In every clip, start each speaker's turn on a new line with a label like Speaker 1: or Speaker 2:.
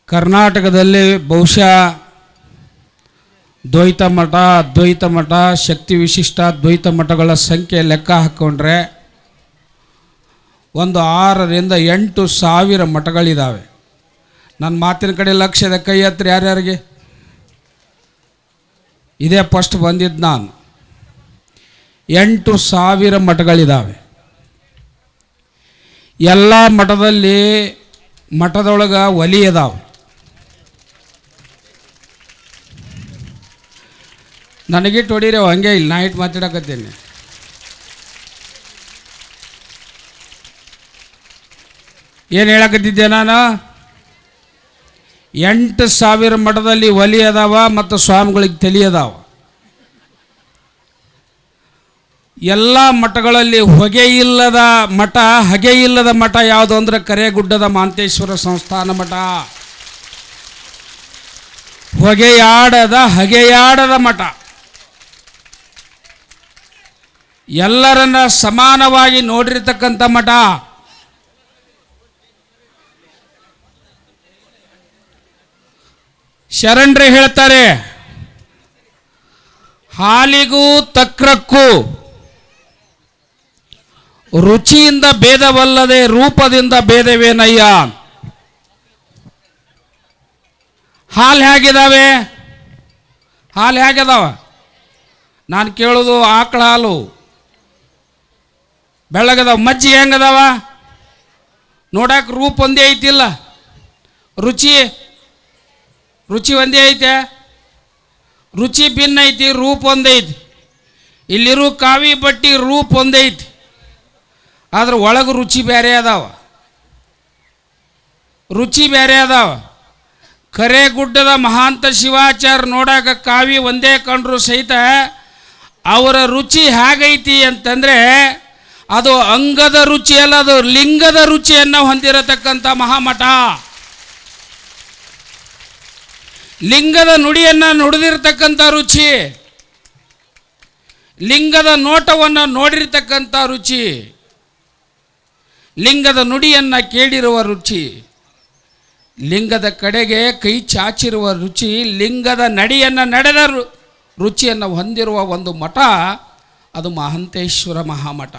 Speaker 1: ಕರ್ನಾಟಕದಲ್ಲಿ ಬಹುಶಃ ದ್ವೈತ ಮಠ, ಅದ್ವೈತ ಮಠ, ಶಕ್ತಿ ವಿಶಿಷ್ಟ ದ್ವೈತ ಮಠಗಳ ಸಂಖ್ಯೆ ಲೆಕ್ಕ ಹಾಕ್ಕೊಂಡ್ರೆ ಒಂದು 6ರಿಂದ 8 ಸಾವಿರ ಮಠಗಳಿದ್ದಾವೆ. ನನ್ನ ಮಾತಿನ ಕಡೆ ಲಕ್ಷ್ಯದ ಕೈ ಹತ್ರ ಯಾರ್ಯಾರಿಗೆ ಇದೇ ಫಸ್ಟ್ ಬಂದಿದ್ದು ನಾನು. 8 ಸಾವಿರ ಮಠಗಳಿದ್ದಾವೆ. ಎಲ್ಲ ಮಠದಲ್ಲಿ ಮಠದೊಳಗೆ ಒಲಿ ಅದಾವೆ. ನನಗಿಟ್ಟು ಹೊಡೀರಿ ಹಂಗೆ ಇಲ್ಲ, ನಾ ಇಟ್ಟು ಮಾತಾಡಕತ್ತೀನಿ. ಏನು ಹೇಳಕತ್ತಿದ್ದೆ ನಾನು? 8 ಸಾವಿರ ಮಠದಲ್ಲಿ ಒಲಿ ಅದಾವ ಮತ್ತು ಸ್ವಾಮಿಗಳಿಗೆ ತಲೆ ಅದಾವ. ಎಲ್ಲ ಮಠಗಳಲ್ಲಿ ಹೊಗೆ ಇಲ್ಲದ ಮಠ, ಹಗೆ ಇಲ್ಲದ ಮಠ ಯಾವುದು ಅಂದರೆ ಕರೇಗುಡ್ಡದ ಮಾಂತೇಶ್ವರ ಸಂಸ್ಥಾನ ಮಠ. ಹೊಗೆಯಾಡದ ಹಗೆಯಾಡದ ಮಠ. ಎಲ್ಲರನ್ನ ಸಮಾನವಾಗಿ ನೋಡಿರ್ತಕ್ಕಂಥ ಮಠ. ಶರಣರೇ ಹೇಳ್ತಾರೆ, ಹಾಲಿಗೂ ತಕ್ರಕ್ಕೂ ರುಚಿಯಿಂದ ಭೇದವಲ್ಲದೆ ರೂಪದಿಂದ ಭೇದವೇನಯ್ಯ. ಹಾಲು ಹೇಗಿದ್ದಾವೆ? ಹಾಲು ಹೇಗಿದಾವ? ನಾನು ಕೇಳೋದು ಆಕಳ ಹಾಲು ಬೆಳ್ಳಗದಾವ. ಮಜ್ಜಿಗೆ ಹೆಂಗದಾವ? ನೋಡಕ್ಕೆ ರೂಪ ಒಂದೇ ಐತಿಲ್ಲ, ರುಚಿ ಒಂದೇ ಐತೆ. ರುಚಿ ಭಿನ್ನ ಐತಿ, ರೂಪ ಒಂದೇ ಐತಿ. ಇಲ್ಲಿರೋ ಕಾವಿ ಬಟ್ಟಿ ರೂಪ ಒಂದೇ ಐತಿ, ಆದ್ರೆ ಒಳಗೆ ರುಚಿ ಬೇರೆ ಅದಾವ. ರುಚಿ ಬೇರೆ ಅದಾವ. ಕರೇಗುಡ್ಡದ ಮಹಾಂತ ಶಿವಾಚಾರ್ಯ ನೋಡಾಕ ಕಾವಿ ಒಂದೇ ಕಂಡ್ರು ಸಹಿತ ಅವರ ರುಚಿ ಹೇಗೈತಿ ಅಂತಂದರೆ ಅದು ಅಂಗದ ರುಚಿ ಅಲ್ಲ, ಅದು ಲಿಂಗದ ರುಚಿಯನ್ನು ಹೊಂದಿರತಕ್ಕಂಥ ಮಹಾಮಠ. ಲಿಂಗದ ನುಡಿಯನ್ನು ನುಡಿದಿರ್ತಕ್ಕಂಥ ರುಚಿ, ಲಿಂಗದ ನೋಟವನ್ನು ನೋಡಿರ್ತಕ್ಕಂಥ ರುಚಿ, ಲಿಂಗದ ನುಡಿಯನ್ನು ಕೇಳಿರುವ ರುಚಿ, ಲಿಂಗದ ಕಡೆಗೆ ಕೈ ಚಾಚಿರುವ ರುಚಿ, ಲಿಂಗದ ನಡೆಯನ್ನು ನಡೆದ ರುಚಿಯನ್ನು ಹೊಂದಿರುವ ಒಂದು ಮಠ ಅದು ಮಹಾಂತೇಶ್ವರ ಮಹಾಮಠ.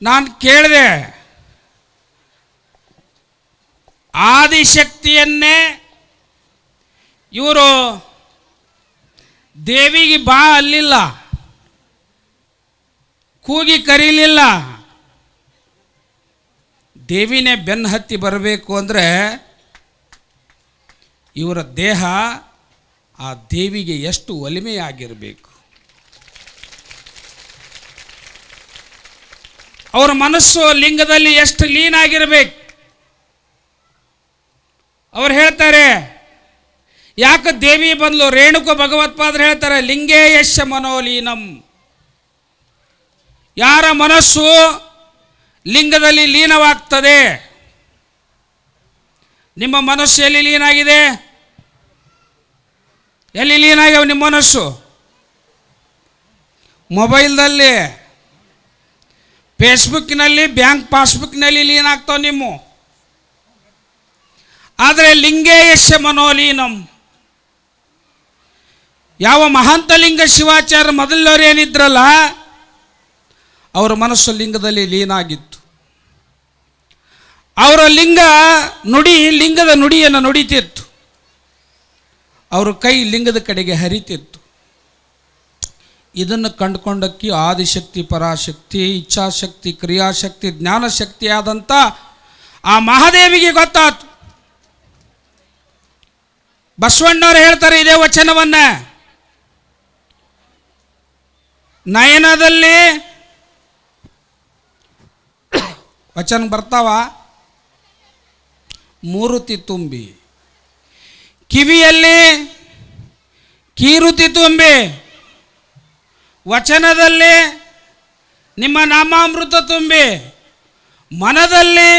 Speaker 1: ನಾನು ಕೇಳಿದೆ, ಆದಿಶಕ್ತಿಯನ್ನೇ ಇವರು ದೇವಿಗೆ ಬಾ ಅಲ್ಲಿಲ್ಲ, ಕೂಗಿ ಕರೀಲಿಲ್ಲ. ದೇವಿನೇ ಬೆನ್ನು ಹತ್ತಿ ಬರಬೇಕು ಅಂದರೆ ಇವರ ದೇಹ ಆ ದೇವಿಗೆ ಎಷ್ಟು ಒಲಿಮೆಯಾಗಿರಬೇಕು, ಅವರ ಮನಸ್ಸು ಲಿಂಗದಲ್ಲಿ ಎಷ್ಟು ಲೀನ್ ಆಗಿರಬೇಕು. ಅವ್ರು ಹೇಳ್ತಾರೆ, ಯಾಕೆ ದೇವಿ ಬಂದ್ಲು? ರೇಣುಕ ಭಗವತ್ಪಾದರು ಹೇಳ್ತಾರೆ, ಲಿಂಗೇ ಯಶ ಮನೋಲೀನಂ. ಯಾರ ಮನಸ್ಸು ಲಿಂಗದಲ್ಲಿ ಲೀನವಾಗ್ತದೆ. ನಿಮ್ಮ ಮನಸ್ಸು ಎಲ್ಲಿ ಲೀನಾಗಿದೆ? ಎಲ್ಲಿ ಲೀನಾಗ್ಯಾವ ನಿಮ್ಮ ಮನಸ್ಸು? ಮೊಬೈಲ್ದಲ್ಲಿ, ಫೇಸ್ಬುಕ್ನಲ್ಲಿ, ಬ್ಯಾಂಕ್ ಪಾಸ್ಬುಕ್ನಲ್ಲಿ ಲೀನ್ ಆಗ್ತಾವೆ ನಿಮ್ಮ. ಆದರೆ ಲಿಂಗೇ ಯಶ ಮನೋಲೀನಂ. ಯಾವ ಮಹಾಂತ ಲಿಂಗ ಶಿವಾಚಾರ್ಯ ಮೊದಲವರು ಏನಿದ್ರಲ್ಲ ಅವರ ಮನಸ್ಸು ಲಿಂಗದಲ್ಲಿ ಲೀನಾಗಿತ್ತು. ಅವರ ಲಿಂಗ ನುಡಿ ಲಿಂಗದ ನುಡಿಯನ್ನು ನುಡಿತಿತ್ತು. ಅವರ ಕೈ ಲಿಂಗದ ಕಡೆಗೆ ಹರಿತಿತ್ತು. ಇದನ್ನು ಕಂಡುಕೊಂಡಕ್ಕೆ ಆದಿಶಕ್ತಿ, ಪರಾಶಕ್ತಿ, ಇಚ್ಛಾಶಕ್ತಿ, ಕ್ರಿಯಾಶಕ್ತಿ, ಜ್ಞಾನಶಕ್ತಿ ಆದಂಥ ಆ ಮಹಾದೇವಿಗೆ ಗೊತ್ತಾಯ್ತು. ಬಸವಣ್ಣವರು ಹೇಳ್ತಾರೆ ಇದೇ ವಚನವನ್ನ, ನಯನದಲ್ಲಿ ವಚನ ಬರ್ತಾವ, ಮೂರುತಿ ತುಂಬಿ, ಕಿವಿಯಲ್ಲಿ ಕೀರುತಿ ತುಂಬಿ, ವಚನದಲ್ಲಿ ನಿಮ್ಮ ನಾಮಾಮೃತ ತುಂಬಿ, ಮನದಲ್ಲಿ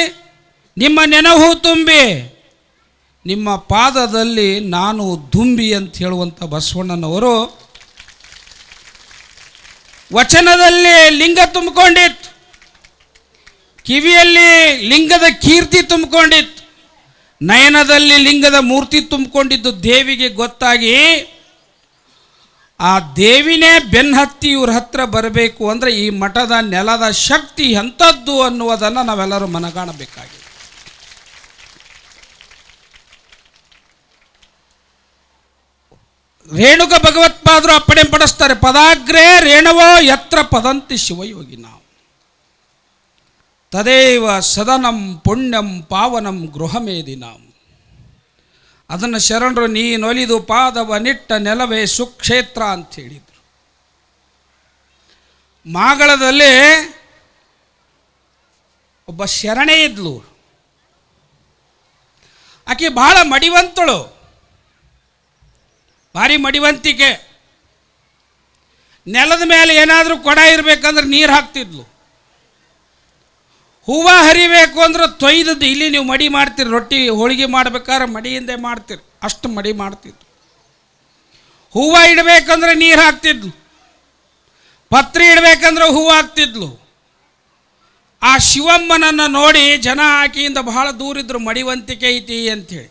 Speaker 1: ನಿಮ್ಮ ನೆನಹು ತುಂಬಿ, ನಿಮ್ಮ ಪಾದದಲ್ಲಿ ನಾನು ದುಂಬಿ ಅಂತ ಹೇಳುವಂಥ ಬಸವಣ್ಣನವರು ವಚನದಲ್ಲಿ ಲಿಂಗ ತುಂಬಿಕೊಂಡಿತ್ತು, ಕಿವಿಯಲ್ಲಿ ಲಿಂಗದ ಕೀರ್ತಿ ತುಂಬಿಕೊಂಡಿತ್ತು, ನಯನದಲ್ಲಿ ಲಿಂಗದ ಮೂರ್ತಿ ತುಂಬಿಕೊಂಡಿದ್ದು ದೇವಿಗೆ ಗೊತ್ತಾಗಿ ಆ ದೇವಿನೇ ಬೆನ್ನತ್ತಿ ಇವ್ರ ಹತ್ರ ಬರಬೇಕು ಅಂದರೆ ಈ ಮಠದ ನೆಲದ ಶಕ್ತಿ ಎಂಥದ್ದು ಅನ್ನುವುದನ್ನು ನಾವೆಲ್ಲರೂ ಮನಗಾಣಬೇಕಾಗಿದೆ. ರೇಣುಕ ಭಗವತ್ಪಾದರು ಅಪ್ಪಣೆ ಪಡಿಸ್ತಾರೆ, ಪದಾಗ್ರೇ ರೇಣವೋ ಯತ್ರ ಪದಂತಿ ಶಿವಯೋಗಿನ ತದೇವ ಸದನಂ ಪುಣ್ಯಂ ಪಾವನಂ ಗೃಹಮೇದಿನಾಂ. ಅದನ್ನು ಶರಣರು ನೀನೊಲಿದು ಪಾದವ ನಿಟ್ಟ ನೆಲವೇ ಸುಕ್ಷೇತ್ರ ಅಂತ ಹೇಳಿದರು. ಮಾಗಳದಲ್ಲಿ ಒಬ್ಬ ಶರಣೆ ಇದ್ಲು. ಆಕೆ ಬಹಳ ಮಡಿವಂತಳು, ಭಾರಿ ಮಡಿವಂತಿಕೆ. ನೆಲದ ಮೇಲೆ ಏನಾದರೂ ಕೊಡ ಇರಬೇಕಂದ್ರೆ ನೀರು ಹಾಕ್ತಿದ್ಲು. ಹೂವು ಹರಿಬೇಕು ಅಂದ್ರೆ ತೊಯ್ದದ್ದು ಇಲ್ಲಿ ನೀವು ಮಡಿ ಮಾಡ್ತೀರಿ, ರೊಟ್ಟಿ ಹೋಳಿಗೆ ಮಾಡ್ಬೇಕಾದ್ರೆ ಮಡಿಯಿಂದೆ ಮಾಡ್ತೀರಿ, ಅಷ್ಟು ಮಡಿ ಮಾಡ್ತಿದ್ರು. ಹೂವು ಇಡಬೇಕಂದ್ರೆ ನೀರು ಹಾಕ್ತಿದ್ಲು, ಪತ್ರಿ ಇಡಬೇಕಂದ್ರೆ ಹೂವು ಹಾಕ್ತಿದ್ಲು. ಆ ಶಿವಮ್ಮನನ್ನು ನೋಡಿ ಜನ ಆಕೆಯಿಂದ ಬಹಳ ದೂರಿದ್ರು, ಮಡಿವಂತಿಕೆ ಐತಿ ಅಂಥೇಳಿ.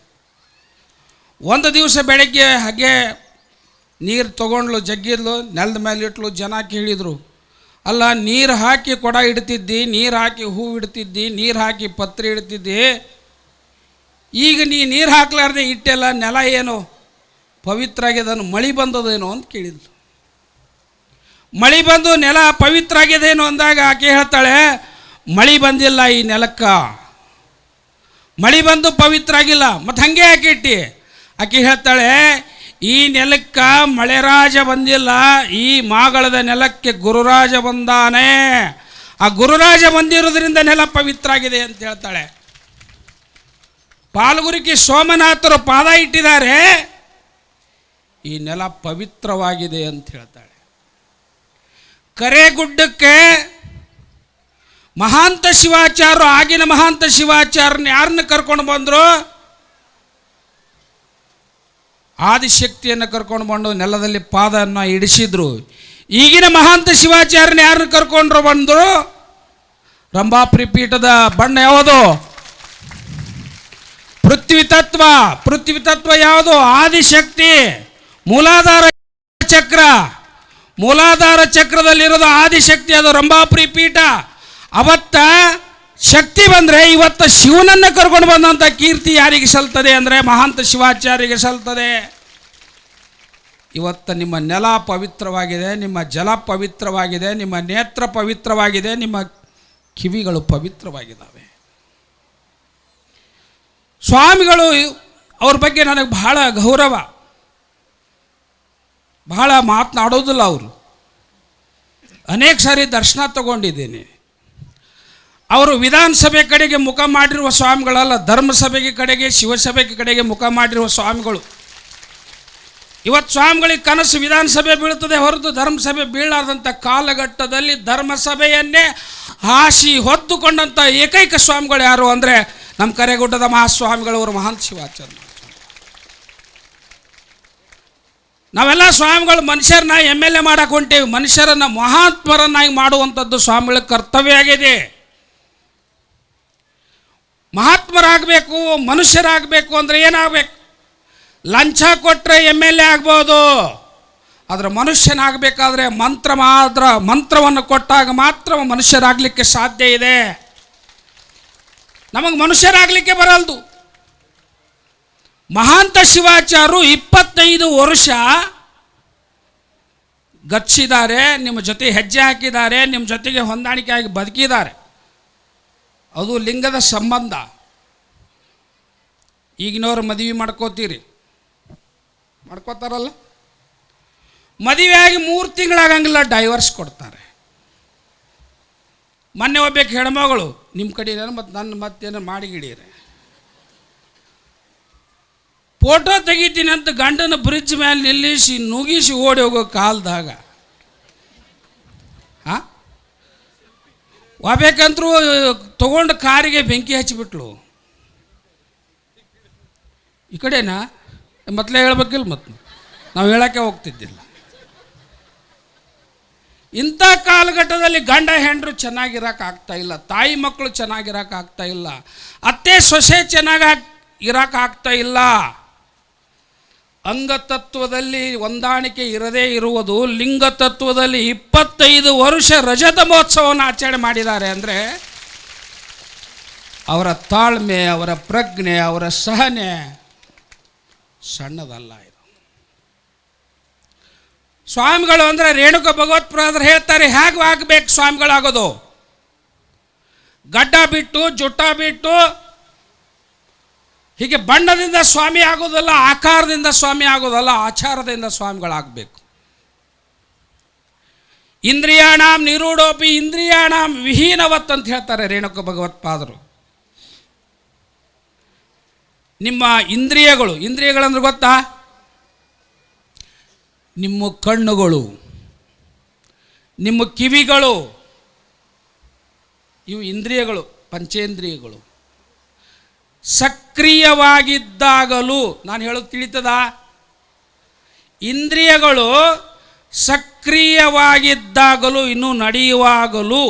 Speaker 1: ಒಂದು ದಿವಸ ಬೆಳಗ್ಗೆ ಹಾಗೆ ನೀರು ತೊಗೊಂಡ್ಲು, ಜಗ್ಗಿದ್ಲು, ನೆಲದ ಮೇಲೆ ಇಟ್ಲು. ಜನ ಕೇಳಿದರು, ಅಲ್ಲ ನೀರು ಹಾಕಿ ಕೊಡ ಇಡ್ತಿದ್ದಿ, ನೀರು ಹಾಕಿ ಹೂವು ಇಡ್ತಿದ್ದಿ, ನೀರು ಹಾಕಿ ಪತ್ರಿ ಇಡ್ತಿದ್ದಿ, ಈಗ ನೀರು ಹಾಕ್ಲಾರ್ದೆ ಇಟ್ಟೆಲ್ಲ ನೆಲ ಏನು ಪವಿತ್ರ ಆಗ್ಯದನು, ಮಳೆ ಬಂದದೇನೋ ಅಂತ ಕೇಳಿದ್ಲು. ಮಳೆ ಬಂದು ನೆಲ ಪವಿತ್ರ ಆಗ್ಯದೇನೋ ಅಂದಾಗ ಆಕೆ ಹೇಳ್ತಾಳೆ, ಮಳೆ ಬಂದಿಲ್ಲ ಈ ನೆಲಕ್ಕೆ, ಮಳೆ ಬಂದು ಪವಿತ್ರ ಆಗಿಲ್ಲ, ಮತ್ತು ಹಾಗೆ ಯಾಕೆ ಇಟ್ಟಿ? ಆಕೆ ಹೇಳ್ತಾಳೆ, ಈ ನೆಲಕ್ಕೆ ಮಳೆರಾಜ ಬಂದಿಲ್ಲ, ಈ ಮಾಗಳದ ನೆಲಕ್ಕೆ ಗುರುರಾಜ ಬಂದಾನೆ, ಆ ಗುರುರಾಜ ಬಂದಿರೋದ್ರಿಂದ ನೆಲ ಪವಿತ್ರ ಆಗಿದೆ ಅಂತ ಹೇಳ್ತಾಳೆ. ಪಾಲ್ಗುರಿಕಿ ಸೋಮನಾಥರು ಪಾದ ಇಟ್ಟಿದ್ದಾರೆ, ಈ ನೆಲ ಪವಿತ್ರವಾಗಿದೆ ಅಂತ ಹೇಳ್ತಾಳೆ. ಕರೇಗುಡ್ಡಕ್ಕೆ ಮಹಾಂತ ಶಿವಾಚಾರ್ಯರು, ಆಗಿನ ಮಹಾಂತ ಶಿವಾಚಾರ್ಯನ ಯಾರನ್ನ ಕರ್ಕೊಂಡು ಬಂದರು? ಆದಿಶಕ್ತಿಯನ್ನು ಕರ್ಕೊಂಡು ಬಂದು ನೆಲದಲ್ಲಿ ಪಾದವನ್ನು ಇಡಿಸಿದ್ರು. ಈಗಿನ ಮಹಾಂತ ಶಿವಾಚಾರ್ಯನ ಯಾರನ್ನ ಕರ್ಕೊಂಡ್ರು ಬಂದರು? ರಂಭಾಪುರಿ ಪೀಠದ ಬಣ್ಣ ಯಾವುದು? ಪೃಥ್ವಿ ತತ್ವ. ಪೃಥ್ವಿ ತತ್ವ ಯಾವುದು? ಆದಿಶಕ್ತಿ. ಮೂಲಾಧಾರ ಚಕ್ರ, ಮೂಲಾಧಾರ ಚಕ್ರದಲ್ಲಿರೋದು ಆದಿಶಕ್ತಿ, ಅದು ರಂಭಾಪುರಿ ಪೀಠ. ಅವತ್ತ ಶಕ್ತಿ ಬಂದರೆ ಇವತ್ತು ಶಿವನನ್ನು ಕರ್ಕೊಂಡು ಬಂದಂಥ ಕೀರ್ತಿ ಯಾರಿಗೆ ಸಲ್ತದೆ ಅಂದರೆ ಮಹಾಂತ ಶಿವಾಚಾರ್ಯರಿಗೆ ಸಲ್ತದೆ. ಇವತ್ತು ನಿಮ್ಮ ನೆಲ ಪವಿತ್ರವಾಗಿದೆ, ನಿಮ್ಮ ಜಲ ಪವಿತ್ರವಾಗಿದೆ, ನಿಮ್ಮ ನೇತ್ರ ಪವಿತ್ರವಾಗಿದೆ, ನಿಮ್ಮ ಕಿವಿಗಳು ಪವಿತ್ರವಾಗಿದ್ದಾವೆ. ಸ್ವಾಮಿಗಳು ಅವ್ರ ಬಗ್ಗೆ ನನಗೆ ಬಹಳ ಗೌರವ, ಬಹಳ ಮಾತನಾಡೋದಿಲ್ಲ ಅವರು. ಅನೇಕ ಸಾರಿ ದರ್ಶನ ತಗೊಂಡಿದ್ದೀನಿ. ಅವರು ವಿಧಾನಸಭೆ ಕಡೆಗೆ ಮುಖ ಮಾಡಿರುವ ಸ್ವಾಮಿಗಳಲ್ಲ, ಧರ್ಮಸಭೆಗೆ ಕಡೆಗೆ, ಶಿವಸಭೆಗೆ ಕಡೆಗೆ ಮುಖ ಮಾಡಿರುವ ಸ್ವಾಮಿಗಳು. ಇವತ್ತು ಸ್ವಾಮಿಗಳಿಗೆ ಕನಸು ವಿಧಾನಸಭೆ ಬೀಳ್ತದೆ ಹೊರತು ಧರ್ಮಸಭೆ ಬೀಳಾರ್ದಂಥ ಕಾಲಘಟ್ಟದಲ್ಲಿ ಧರ್ಮಸಭೆಯನ್ನೇ ಹಾಸಿ ಹೊತ್ತುಕೊಂಡಂಥ ಏಕೈಕ ಸ್ವಾಮಿಗಳು ಯಾರು ಅಂದರೆ ನಮ್ಮ ಕರೇಗುಡ್ಡದ ಮಹಾಸ್ವಾಮಿಗಳವರು, ಮಹಾಂತ ಶಿವಾಚಾರ್ಯ. ನಾವೆಲ್ಲ ಸ್ವಾಮಿಗಳು ಮನುಷ್ಯರನ್ನ MLA ಮಾಡಕ್ಕೆ ಹೊಂಟೇವಿ. ಮನುಷ್ಯರನ್ನು ಮಹಾತ್ಮರನ್ನಾಗಿ ಮಾಡುವಂಥದ್ದು ಸ್ವಾಮಿಗಳ ಕರ್ತವ್ಯ ಆಗಿದೆ. ಮಹಾತ್ಮರಾಗಬೇಕು, ಮನುಷ್ಯರಾಗಬೇಕು ಅಂದರೆ ಏನಾಗಬೇಕು? ಲಂಚ ಕೊಟ್ಟರೆ MLA ಆಗ್ಬೋದು, ಆದರೆ ಮನುಷ್ಯನಾಗಬೇಕಾದ್ರೆ ಮಂತ್ರವನ್ನು ಕೊಟ್ಟಾಗ ಮಾತ್ರ ಮನುಷ್ಯರಾಗಲಿಕ್ಕೆ ಸಾಧ್ಯ ಇದೆ. ನಮಗೆ ಮನುಷ್ಯರಾಗಲಿಕ್ಕೆ ಬರಲ್ದು. ಮಹಾಂತ ಶಿವಾಚಾರ್ಯರು 25 ವರ್ಷ ಗಚ್ಚಿದ್ದಾರೆ, ನಿಮ್ಮ ಜೊತೆ ಹೆಜ್ಜೆ ಹಾಕಿದ್ದಾರೆ, ನಿಮ್ಮ ಜೊತೆಗೆ ಹೊಂದಾಣಿಕೆಯಾಗಿ ಬದುಕಿದ್ದಾರೆ. ಅದು ಲಿಂಗದ ಸಂಬಂಧ. ಈಗಿನವ್ರು ಮದುವೆ ಮಾಡ್ಕೋತಾರಲ್ಲ, ಮದುವೆಯಾಗಿ 3 ತಿಂಗಳಾಗಂಗಿಲ್ಲ ಡೈವರ್ಸ್ ಕೊಡ್ತಾರೆ. ಮೊನ್ನೆ ಒಬ್ಬಕ್ಕೆ ಹೆಣ್ಮಗಳು, ನಿಮ್ಮ ಕಡೆ ಮತ್ತು ನನ್ನ ಮತ್ತೇನೋ ಮಾಡಿಗಿಡೀರಿ, ಫೋಟೋ ತೆಗಿತೀನಿ ಅಂತ ಗಂಡನ ಬ್ರಿಡ್ಜ್ ಮೇಲೆ ನಿಲ್ಲಿಸಿ ನುಗ್ಗಿಸಿ ಓಡಿ ಹೋಗೋ ಕಾಲದಾಗ ಒಬೇಕಂತರೂ ತಗೊಂಡು ಕಾರಿಗೆ ಬೆಂಕಿ ಹಚ್ಚಿಬಿಟ್ಲು. ಈ ಕಡೆನಾ ಮೊದಲೇ ಹೇಳ್ಬೇಕಿಲ್ಲ, ಮತ್ತು ನಾವು ಹೇಳೋಕ್ಕೆ ಹೋಗ್ತಿದ್ದಿಲ್ಲ. ಇಂಥ ಕಾಲಘಟ್ಟದಲ್ಲಿ ಗಂಡ ಹೆಂಡರು ಚೆನ್ನಾಗಿರೋಕೆ ಆಗ್ತಾ ಇಲ್ಲ, ತಾಯಿ ಮಕ್ಕಳು ಚೆನ್ನಾಗಿರೋಕೆ ಆಗ್ತಾ ಇಲ್ಲ, ಅತ್ತೆ ಸೊಸೆ ಚೆನ್ನಾಗಿ ಇರೋಕ್ಕಾಗ್ತಾ ಇಲ್ಲ. ಅಂಗತತ್ವದಲ್ಲಿ ಹೊಂದಾಣಿಕೆ ಇರದೇ ಇರುವುದು, ಲಿಂಗತತ್ವದಲ್ಲಿ 25 ವರ್ಷ ರಜತ ಮಹೋತ್ಸವವನ್ನು ಆಚರಣೆ ಮಾಡಿದ್ದಾರೆ ಅಂದರೆ ಅವರ ತಾಳ್ಮೆ, ಅವರ ಪ್ರಜ್ಞೆ, ಅವರ ಸಹನೆ ಸಣ್ಣದಲ್ಲ. ಇದು ಸ್ವಾಮಿಗಳು ಅಂದರೆ ರೇಣುಕ ಭಗವತ್ಪಾದರು ಹೇಳ್ತಾರೆ, ಹೇಗೆ ಆಗಬೇಕು ಸ್ವಾಮಿಗಳಾಗೋದು? ಗಡ್ಡ ಬಿಟ್ಟು, ಜುಟ್ಟ ಬಿಟ್ಟು, ಹೀಗೆ ಬಣ್ಣದಿಂದ ಸ್ವಾಮಿ ಆಗೋದಲ್ಲ, ಆಕಾರದಿಂದ ಸ್ವಾಮಿ ಆಗೋದಲ್ಲ, ಆಚಾರದಿಂದ ಸ್ವಾಮಿಗಳಾಗಬೇಕು. ಇಂದ್ರಿಯಾಣಾಂ ನಿರೂಢೋಪಿ ಇಂದ್ರಿಯಾಣಾಂ ವಿಹೀನವತ್ ಅಂತ ಹೇಳ್ತಾರೆ ರೇಣುಕ ಭಗವತ್ಪಾದರು. ನಿಮ್ಮ ಇಂದ್ರಿಯಗಳಂದ್ರೆ ಗೊತ್ತಾ? ನಿಮ್ಮ ಕಣ್ಣುಗಳು, ನಿಮ್ಮ ಕಿವಿಗಳು, ಇವು ಇಂದ್ರಿಯಗಳು, ಪಂಚೇಂದ್ರಿಯಗಳು. ಸಕ್ರಿಯವಾಗಿದ್ದಾಗಲೂ, ನಾನು ಹೇಳೋದು ತಿಳಿತದ? ಇಂದ್ರಿಯಗಳು ಸಕ್ರಿಯವಾಗಿದ್ದಾಗಲೂ, ಇನ್ನು ನಡೆಯುವಾಗಲೂ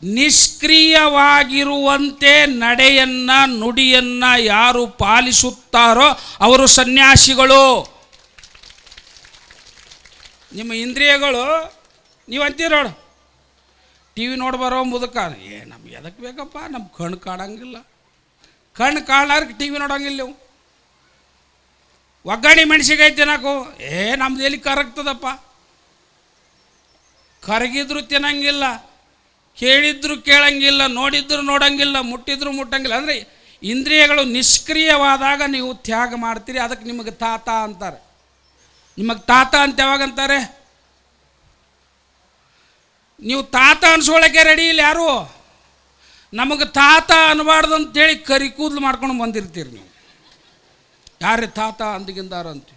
Speaker 1: ನಿಷ್ಕ್ರಿಯವಾಗಿರುವಂತೆ ನಡೆಯನ್ನು, ನುಡಿಯನ್ನು ಯಾರು ಪಾಲಿಸುತ್ತಾರೋ ಅವರು ಸನ್ಯಾಸಿಗಳು. ನಿಮ್ಮ ಇಂದ್ರಿಯಗಳು, ನೀವು ಅಂತೀರ ನೋಡು, ಟಿ ವಿ ನೋಡ್ಬಾರೋ ಮುದುಕ, ನಮ್ಗೆ ಎದಕ್ಕೆ ಬೇಕಪ್ಪ, ನಮ್ಮ ಕಣ್ಣು ಕಾಣಂಗಿಲ್ಲ, ಕಣ್ಣು ಕಾಣಲಾರ್ಗೆ ಟಿ ವಿ ನೋಡೋಂಗಿಲ್ಲ. ನೀವು ಒಗ್ಗರಣೆ ಮೆಣಸಿಕಾಯಿ ತಿನ್ನಕು, ನಮ್ದು ಎಲ್ಲಿ ಕರಗ್ತದಪ್ಪ, ಕರಗಿದ್ರು ತಿನ್ನಂಗಿಲ್ಲ, ಕೇಳಿದ್ರು ಕೇಳಂಗಿಲ್ಲ, ನೋಡಿದ್ರು ನೋಡಂಗಿಲ್ಲ, ಮುಟ್ಟಿದ್ರು ಮುಟ್ಟಂಗಿಲ್ಲ. ಅಂದರೆ ಇಂದ್ರಿಯಗಳು ನಿಷ್ಕ್ರಿಯವಾದಾಗ ನೀವು ತ್ಯಾಗ ಮಾಡ್ತೀರಿ. ಅದಕ್ಕೆ ನಿಮಗೆ ತಾತ ಅಂತಾರೆ. ನಿಮಗೆ ತಾತ ಅಂತ ಯಾವಾಗಂತಾರೆ? ನೀವು ತಾತ ಅನ್ಸ್ಕೊಳ್ಳೋಕ್ಕೆ ರೆಡಿ ಇಲ್ಲ ಯಾರು. ನಮಗೆ ತಾತ ಅನ್ಬಾರ್ದು ಅಂತೇಳಿ ಕರಿ ಕೂದಲು ಮಾಡ್ಕೊಂಡು ಬಂದಿರ್ತೀರಿ ನೀವು. ಯಾರೇ ತಾತ ಅಂದಿಗಿಂದಾರ ಅಂತ.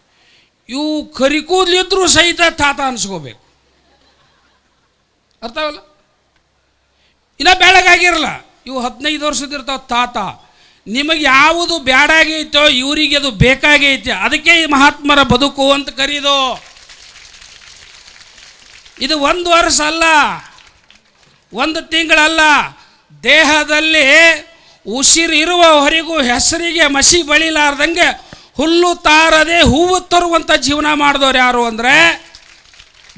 Speaker 1: ಇವು ಕರಿ ಕೂದಲಿದ್ರೂ ಸಹಿತ ತಾತ ಅನ್ಸ್ಕೋಬೇಕು. ಅರ್ಥವಲ್ಲ? ಇನ್ನೂ ಬೆಳಗಾಗಿರಲ್ಲ, ಇವು 15 ವರ್ಷದಿರ್ತಾವೆ ತಾತ. ನಿಮಗೆ ಯಾವುದು ಬ್ಯಾಡಾಗೈತೋ ಇವರಿಗೆ ಅದು ಬೇಕಾಗೈತೆ. ಅದಕ್ಕೆ ಈ ಮಹಾತ್ಮರ ಬದುಕು ಅಂತ ಕರೀದು. ಇದು 1 ವರ್ಷ ಅಲ್ಲ, 1 ತಿಂಗಳಲ್ಲ. ದೇಹದಲ್ಲಿ ಉಸಿರಿರುವವರೆಗೂ ಹೆಸರಿಗೆ ಮಸಿ ಬಳಿಲಾರ್ದಂಗೆ ಹುಲ್ಲು ತಾರದೆ ಹೂವು ತರುವಂಥ ಜೀವನ ಮಾಡಿದವ್ರು ಯಾರು ಅಂದರೆ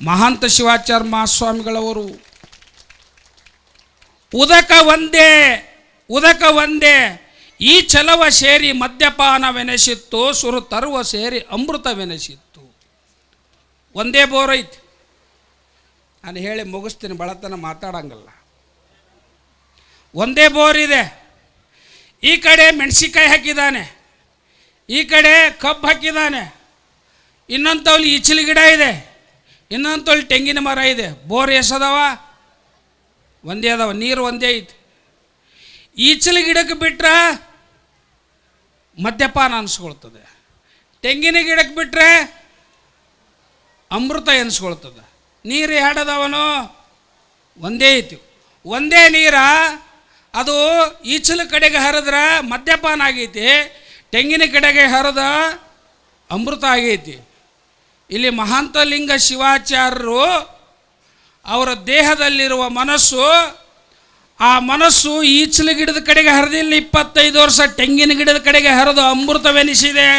Speaker 1: ಮಹಾಂತ ಶಿವಾಚಾರ್ಯ ಮಹಾಸ್ವಾಮಿಗಳವರು. ಉದಕ ಒಂದೇ ಈ ಚಲವ ಸೇರಿ ಮದ್ಯಪಾನವೆನಿಸಿತ್ತು, ಸುರು ತರುವ ಸೇರಿ ಅಮೃತವೆನಿಸಿತ್ತು. ಒಂದೇ ಬೋರ್ ಐತಿ. ನಾನು ಹೇಳಿ ಮುಗಿಸ್ತೀನಿ, ಬಳತನ ಮಾತಾಡಂಗಲ್ಲ. ಒಂದೇ ಬೋರ್ ಇದೆ. ಈ ಕಡೆ ಮೆಣಸಿಕಾಯಿ ಹಾಕಿದ್ದಾನೆ, ಈ ಕಡೆ ಕಬ್ಬು ಹಾಕಿದ್ದಾನೆ, ಇನ್ನೊಂತವಲ್ಲಿ ಈಚಲು ಗಿಡ ಇದೆ, ಇನ್ನೊಂತವಲ್ಲಿ ತೆಂಗಿನ ಮರ ಇದೆ. ಬೋರ್ ಎಸದವ ಒಂದೇ ಅದಾವ, ನೀರು ಒಂದೇ ಐತಿ. ಈಚಲು ಗಿಡಕ್ಕೆ ಬಿಟ್ರೆ ಮದ್ಯಪಾನ ಅನಿಸ್ಕೊಳ್ತದೆ, ತೆಂಗಿನ ಗಿಡಕ್ಕೆ ಬಿಟ್ಟರೆ ಅಮೃತ ಎನಿಸ್ಕೊಳ್ತದೆ. ನೀರು ಎರಡದವನು ಒಂದೇ ಐತಿ. ಒಂದೇ ನೀರ ಅದು ಈಚಲು ಕಡೆಗೆ ಹರಿದ್ರೆ ಮದ್ಯಪಾನ ಆಗೈತಿ, ತೆಂಗಿನ ಕಡೆಗೆ ಹರಿದ ಅಮೃತ ಆಗೈತಿ. ಇಲ್ಲಿ ಮಹಾಂತಲಿಂಗ ಶಿವಾಚಾರ್ಯರು ಅವರ ದೇಹದಲ್ಲಿರುವ ಮನಸ್ಸು, ಆ ಮನಸ್ಸು ಈಚಲು ಗಿಡದ ಕಡೆಗೆ ಹರಿದಿಲ್ಲ. 25 ವರ್ಷ ತೆಂಗಿನ ಗಿಡದ ಕಡೆಗೆ ಹರಿದು ಅಮೃತವೆನಿಸಿದೆ.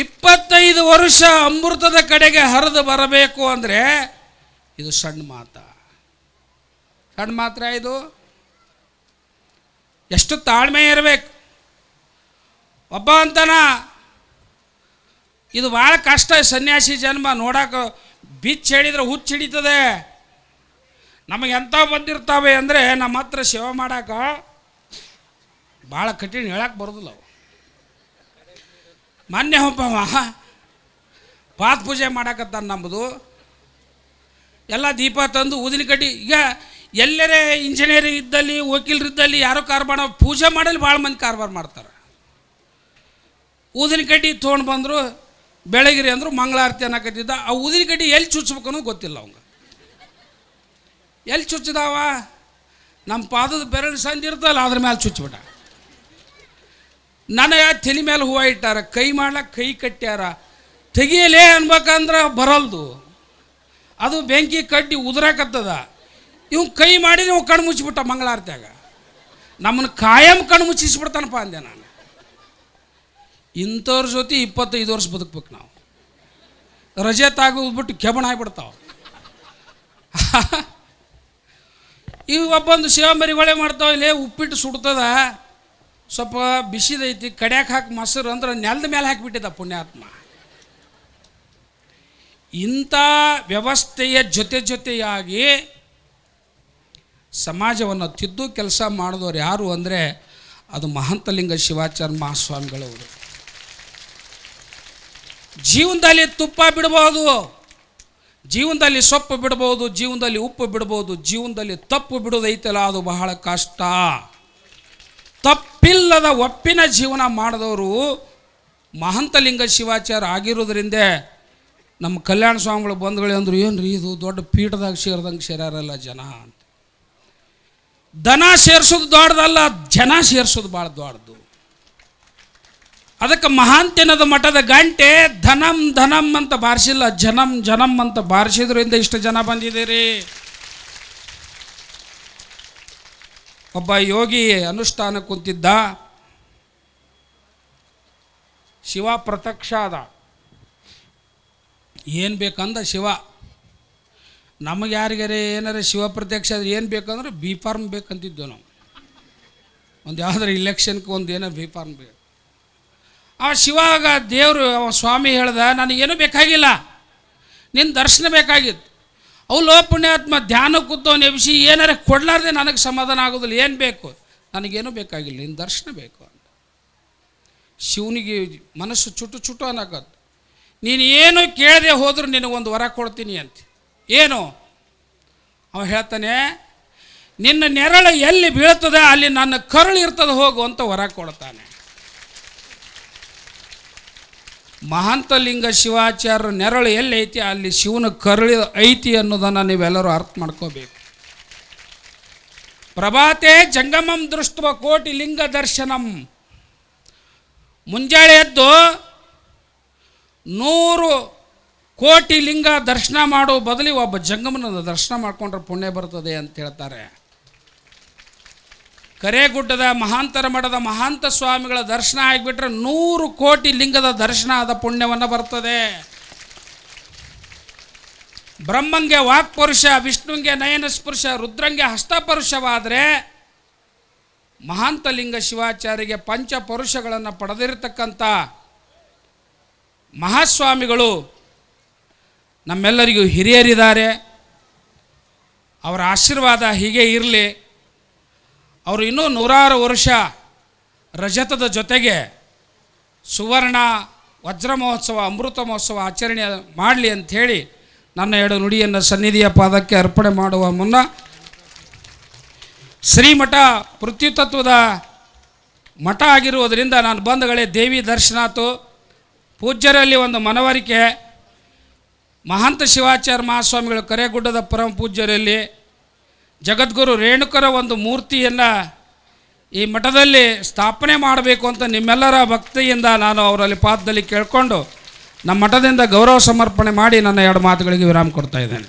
Speaker 1: 25 ವರ್ಷ ಅಮೃತದ ಕಡೆಗೆ ಹರಿದು ಬರಬೇಕು ಅಂದರೆ ಇದು ಸಣ್ಣ ಮಾತ್ರ. ಇದು ಎಷ್ಟು ತಾಳ್ಮೆ ಇರಬೇಕು. ಒಬ್ಬ ಅಂತಾನ ಇದು ಭಾಳ ಕಷ್ಟ ಸನ್ಯಾಸಿ ಜನ್ಮ. ನೋಡಕ್ಕೆ ಬಿಚ್ಚಿ ಹೇಳಿದ್ರೆ ಹುಚ್ಚು ಹಿಡಿತದೆ. ನಮಗೆ ಎಂಥ ಬಂದಿರ್ತಾವೆ ಅಂದರೆ ನಮ್ಮ ಹತ್ರ ಸೇವೆ ಮಾಡೋಕೆ ಭಾಳ ಕಠಿಣ, ಹೇಳಕ್ಕೆ ಬರೋದಿಲ್ಲ ಅವು. ಮೊನ್ನೆ ಒಬ್ಬವ ಪಾದ ಪೂಜೆ ಮಾಡಕತ್ತಾನ. ನಮ್ಮದು ಎಲ್ಲ ದೀಪ ತಂದು ಊದಿನ ಕಡ್ಡಿ. ಈಗ ಎಲ್ಲರೇ ಇಂಜಿನಿಯರ್ ಇದ್ದಲ್ಲಿ, ವಕೀಲರಿದ್ದಲ್ಲಿ ಯಾರೋ ಕಾರ್ಬಾರ ಪೂಜೆ ಮಾಡಲಿ ಭಾಳ ಮಂದಿ ಕಾರ್ಬಾರ ಮಾಡ್ತಾರೆ. ಊದಿನ ಕಡ್ಡಿ ತೊಗೊಂಡು ಬಂದರು, ಬೆಳಗಿರಿ ಅಂದರು, ಮಂಗಳಾರತಿ ಅನ್ನಕತ್ತಿದ್ದ. ಆ ಊದಿನ ಕಡ್ಡಿ ಎಲ್ಲಿ ಚುಚ್ಚಬೇಕು ಅನ್ನೋದು ಗೊತ್ತಿಲ್ಲ ಅವಂಗೆ. ಎಲ್ಲಿ ಚುಚ್ಚಿದಾವ? ನಮ್ಮ ಪಾದದ ಬೆರಳು ಸಂದಿರ್ತಲ್ಲ ಅದ್ರ ಮೇಲೆ ಚುಚ್ಚಿಬಿಟ್ಟ. ನನಗೆ ತಲೆ ಮೇಲೆ ಹೂವು ಇಟ್ಟಾರ, ಕೈ ಮಾಡ್ಲಕ್ಕೆ ಕೈ ಕಟ್ಟ್ಯಾರ. ತೆಗಿಯಲೇ ಅನ್ಬೇಕಂದ್ರೆ ಬರಲ್ದು. ಅದು ಬೆಂಕಿ ಕಡ್ಡಿ ಉದುರಾಕತ್ತದ. ಇವ್ ಕೈ ಮಾಡಿ ಇವ್ ಕಣ್ಣು ಮುಚ್ಚಿಬಿಟ್ಟ ಮಂಗಳಾರತ್ಯಾಗ. ನಮ್ಮನ್ನು ಕಾಯಂ ಕಣ್ಣು ಮುಚ್ಚಿಸ್ಬಿಡ್ತಾನಪ್ಪ ಅಂದೆ ನಾನು. ಇಂಥವ್ರ ಜೊತೆ 25 ವರ್ಷ ಬದುಕ್ಬೇಕು ನಾವು. ರಜೆ ತಾಗೋದ್ಬಿಟ್ಟು ಕೆಬಣ ಆಗಿಬಿಡ್ತಾವೆ. ಇವು ಒಬ್ಬೊಂದು ಸೇವಂಬರಿಗಳೇ ಮಾಡ್ತಾವೆ. ಇಲ್ಲೇ ಉಪ್ಪಿಟ್ಟು ಸುಡ್ತದ, ಸ್ವಲ್ಪ ಬಿಸಿದೈತಿ, ಕಡ್ಯಾಕೆ ಹಾಕಿ ಮೊಸರು ಅಂದ್ರೆ ನೆಲದ ಮೇಲೆ ಹಾಕಿಬಿಟ್ಟಿದ್ದ ಪುಣ್ಯಾತ್ಮ. ಇಂಥ ವ್ಯವಸ್ಥೆಯ ಜೊತೆಯಾಗಿ ಸಮಾಜವನ್ನು ತಿದ್ದು ಕೆಲಸ ಮಾಡಿದವರು ಯಾರು ಅಂದರೆ ಅದು ಮಹಂತಲಿಂಗ ಶಿವಾಚಾರ್ಯ ಮಹಾಸ್ವಾಮಿಗಳವರು. ಜೀವನದಲ್ಲಿ ತುಪ್ಪ ಬಿಡ್ಬೋದು, ಜೀವನದಲ್ಲಿ ಸೊಪ್ಪು ಬಿಡ್ಬೋದು, ಜೀವನದಲ್ಲಿ ಉಪ್ಪು ಬಿಡ್ಬೋದು, ಜೀವನದಲ್ಲಿ ತಪ್ಪು ಬಿಡೋದೈತಲ್ಲ ಅದು ಬಹಳ ಕಷ್ಟ. ತಪ್ಪಿಲ್ಲದ ಒಪ್ಪಿನ ಜೀವನ ಮಾಡಿದವರು ಮಹಂತಲಿಂಗ ಶಿವಾಚಾರ್ಯ ಆಗಿರೋದ್ರಿಂದ ನಮ್ಮ ಕಲ್ಯಾಣ ಸ್ವಾಮಿಗಳು ಬಂಧುಗಳೇ ಅಂದರು, ಏನು ರೀ ಇದು ದೊಡ್ಡ ಪೀಠದಾಗ ಸೇರಿದಂಗೆ ಸೇರ್ಯಾರಲ್ಲ ಜನ ಅಂತ. ದನ ಸೇರಿಸೋದು ದೊಡ್ಡದಲ್ಲ, ಜನ ಸೇರಿಸೋದು ಭಾಳ ದೊಡ್ಡದು. ಅದಕ್ಕೆ ಮಹಾಂತಿನದ ಮಠದ ಗಂಟೆ ಧನಂ ಧನಂ ಅಂತ ಬಾರಿಸಿಲ್ಲ, ಜನಂ ಜನಂ ಅಂತ ಬಾರಿಸಿದ್ರಿಂದ ಇಷ್ಟು ಜನ ಬಂದಿದ್ದೀರಿ. ಒಬ್ಬ ಯೋಗಿ ಅನುಷ್ಠಾನ ಕುಂತಿದ್ದ, ಶಿವ ಪ್ರತ್ಯಕ್ಷ ಆದ. ಏನು ಬೇಕಂದ ಶಿವ. ನಮಗೆ ಯಾರಿಗಾರೆ ಏನಾರ ಶಿವ ಪ್ರತ್ಯಕ್ಷ ಆದ್ರೆ ಏನು ಬೇಕಂದ್ರೆ ಬಿ ಫಾರ್ಮ್ ಬೇಕಂತಿದ್ದೆವು ನಾವು. ಒಂದು ಯಾವುದಾರು ಇಲೆಕ್ಷನ್ಗೆ ಒಂದು ಏನಾರು ಬಿ ಫಾರ್ಮ್ ಬೇಕು. ಆ ಶಿವಾಗ ದೇವರು ಸ್ವಾಮಿ ಹೇಳ್ದ, ನನಗೇನು ಬೇಕಾಗಿಲ್ಲ, ನಿನ್ನ ದರ್ಶನ ಬೇಕಾಗಿತ್ತು. ಅವಳು ಪುಣ್ಯಾತ್ಮ ಧ್ಯಾನ ಕೂತವನು ಎಬ್ಸಿ ಏನಾರ ಕೊಡಲಾರ್ದೆ ನನಗೆ ಸಮಾಧಾನ ಆಗೋದಿಲ್ಲ, ಏನು ಬೇಕು, ನನಗೇನು ಬೇಕಾಗಿಲ್ಲ, ನಿನ್ನ ದರ್ಶನ ಬೇಕು ಅಂತ. ಶಿವನಿಗೆ ಮನಸ್ಸು ಚುಟು ಚುಟು ಅನ್ನಕತ್ತು. ನೀನು ಏನು ಕೇಳದೆ ಹೋದರೂ ನಿನಗೊಂದು ವರ ಕೊಡ್ತೀನಿ ಅಂತ. ಏನು? ಅವ ಹೇಳ್ತಾನೆ, ನಿನ್ನ ನೆರಳು ಎಲ್ಲಿ ಬೀಳ್ತದೆ ಅಲ್ಲಿ ನನ್ನ ಕರುಳು ಇರ್ತದೆ ಹೋಗು ಅಂತ ವರ ಕೊಡ್ತಾನೆ. ಮಹಾಂತಲಿಂಗ ಶಿವಾಚಾರ್ಯ ನೆರಳು ಎಲ್ಲಿ ಐತಿ ಅಲ್ಲಿ ಶಿವನ ಕರುಳು ಐತಿ ಅನ್ನೋದನ್ನು ನೀವೆಲ್ಲರೂ ಅರ್ಥ ಮಾಡ್ಕೋಬೇಕು. ಪ್ರಭಾತೆ ಜಂಗಮಂ ದೃಷ್ಟ ಕೋಟಿ ಲಿಂಗ ದರ್ಶನಂ. ಮುಂಜಾನೆ ಎದ್ದು 100 ಕೋಟಿ ಲಿಂಗ ದರ್ಶನ ಮಾಡೋ ಬದಲಿ ಒಬ್ಬ ಜಂಗಮನ ದರ್ಶನ ಮಾಡಿಕೊಂಡ್ರೆ ಪುಣ್ಯ ಬರ್ತದೆ ಅಂತ ಹೇಳ್ತಾರೆ. ಕರೇಗುಡ್ಡದ ಮಹಾಂತರ ಮಠದ ಮಹಾಂತ ಸ್ವಾಮಿಗಳ ದರ್ಶನ ಆಗಿಬಿಟ್ರೆ 100 ಕೋಟಿ ಲಿಂಗದ ದರ್ಶನ ಆದ ಪುಣ್ಯವನ್ನು ಬರ್ತದೆ. ಬ್ರಹ್ಮಂಗೆ ವಾಕ್ಪುರುಷ, ವಿಷ್ಣುಂಗೆ ನಯನ ಸ್ಪರ್ಶ, ರುದ್ರಂಗೆ ಹಸ್ತಪರುಷವಾದರೆ ಮಹಾಂತಲಿಂಗ ಶಿವಾಚಾರ್ಯಗೆ ಪಂಚಪರುಷಗಳನ್ನು ಪಡೆದಿರತಕ್ಕಂಥ ಮಹಾಸ್ವಾಮಿಗಳು ನಮ್ಮೆಲ್ಲರಿಗೂ ಹಿರಿಯರಿದ್ದಾರೆ. ಅವರ ಆಶೀರ್ವಾದ ಹೀಗೆ ಇರಲಿ. ಅವರು ಇನ್ನೂ 100 ವರ್ಷ ರಜತದ ಜೊತೆಗೆ ಸುವರ್ಣ ವಜ್ರ ಮಹೋತ್ಸವ, ಅಮೃತ ಮಹೋತ್ಸವ ಆಚರಣೆ ಮಾಡಲಿ ಅಂಥೇಳಿ ನನ್ನ 2 ನುಡಿಯನ್ನು ಸನ್ನಿಧಿಯ ಪಾದಕ್ಕೆ ಅರ್ಪಣೆ ಮಾಡುವ ಮುನ್ನ ಶ್ರೀಮಠ ಪೃಥ್ವಿತತ್ವದ ಮಠ ಆಗಿರುವುದರಿಂದ ನಾನು ಬಂಧುಗಳೇ ದೇವಿ ದರ್ಶನಾತು. ಪೂಜ್ಯರಲ್ಲಿ ಒಂದು ಮನವರಿಕೆ, ಮಹಾಂತ ಶಿವಾಚಾರ್ಯ ಮಹಾಸ್ವಾಮಿಗಳು ಕರೇಗುಡ್ಡದ ಪರಮ ಪೂಜ್ಯರಲ್ಲಿ ಜಗದ್ಗುರು ರೇಣುಕರ ಒಂದು ಮೂರ್ತಿಯನ್ನು ಈ ಮಠದಲ್ಲಿ ಸ್ಥಾಪನೆ ಮಾಡಬೇಕು ಅಂತ ನಿಮ್ಮೆಲ್ಲರ ಭಕ್ತಿಯಿಂದ ನಾನು ಅವರಲ್ಲಿ ಪಾದದಲ್ಲಿ ಕೇಳಿಕೊಂಡು ನಮ್ಮ ಮಠದಿಂದ ಗೌರವ ಸಮರ್ಪಣೆ ಮಾಡಿ ನನ್ನ 2 ಮಾತುಗಳಿಗೆ ವಿರಾಮ ಕೊಡ್ತಾ ಇದ್ದೇನೆ.